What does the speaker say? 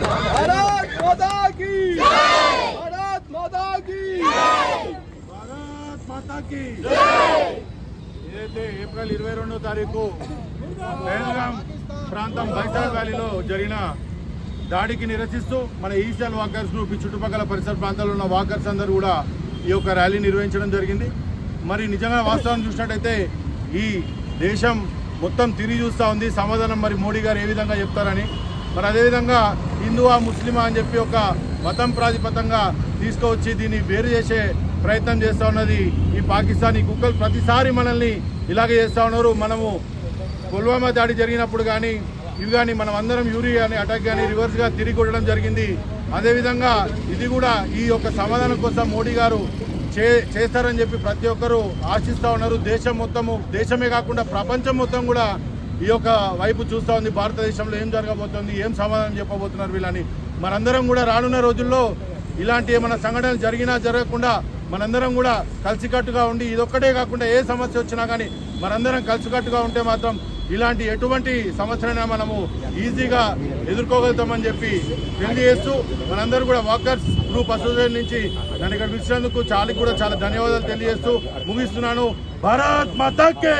भारत माता की भारत माता की భారత్ మాతాకి ఏదైతే ఏప్రిల్ 22వ తారీఖు బెల్గాం ప్రాంతం బైసాగ్ వ్యాలీలో జరిగిన దాడికి నిరసిస్తూ మన ఈశాన్ వాకర్స్ గ్రూప్ చుట్టుపక్కల పరిసర ప్రాంతాల్లో ఉన్న వాకర్స్ అందరూ కూడా ఈ యొక్క ర్యాలీ నిర్వహించడం జరిగింది. మరి నిజంగా వాస్తవం చూసినట్టయితే ఈ దేశం మొత్తం తిరిగి చూస్తూ ఉంది సమాధానం మరి మోడీ గారు ఏ విధంగా చెప్తారని. మరి అదేవిధంగా హిందువా ముస్లిమా అని చెప్పి ఒక మతం ప్రాతిపదంగా తీసుకువచ్చి దీన్ని వేరు చేసే ప్రయత్నం చేస్తూ ఉన్నది ఈ పాకిస్తాన్. ఈ కుక్కలు ప్రతిసారి మనల్ని ఇలాగే చేస్తూ ఉన్నారు. మనము పుల్వామా దాడి జరిగినప్పుడు కానీ ఇవి కానీ మనం అందరం యూరి కానీ అటాక్ కానీ రివర్స్గా తిరిగి కొట్టడం జరిగింది. అదేవిధంగా ఇది కూడా ఈ యొక్క సమాధానం కోసం మోడీ గారు చేస్తారని చెప్పి ప్రతి ఒక్కరూ ఆశిస్తూ ఉన్నారు. దేశం మొత్తము, దేశమే కాకుండా ప్రపంచం మొత్తం కూడా ఈ యొక్క వైపు చూస్తూ ఉంది. భారతదేశంలో ఏం జరగబోతుంది, ఏం సమాధానం చెప్పబోతున్నారు వీళ్ళని. మనందరం కూడా రానున్న రోజుల్లో ఇలాంటి ఏమైనా సంఘటనలు జరిగినా జరగకుండా మనందరం కూడా కలిసికట్టుగా ఉండి ఇదొక్కటే కాకుండా ఏ సమస్య వచ్చినా కానీ మనందరం కలిసికట్టుగా ఉంటే మాత్రం ఇలాంటి ఎటువంటి సమస్యలైనా మనము ఈజీగా ఎదుర్కోగలుగుతామని చెప్పి తెలియజేస్తూ మనందరూ కూడా వాకర్స్ గ్రూప్ అసోసియేషన్ నుంచి నన్ను ఇక్కడ పిలిచినందుకు చాలా ధన్యవాదాలు తెలియజేస్తూ ముగిస్తున్నాను. భారత్ మాతాకి.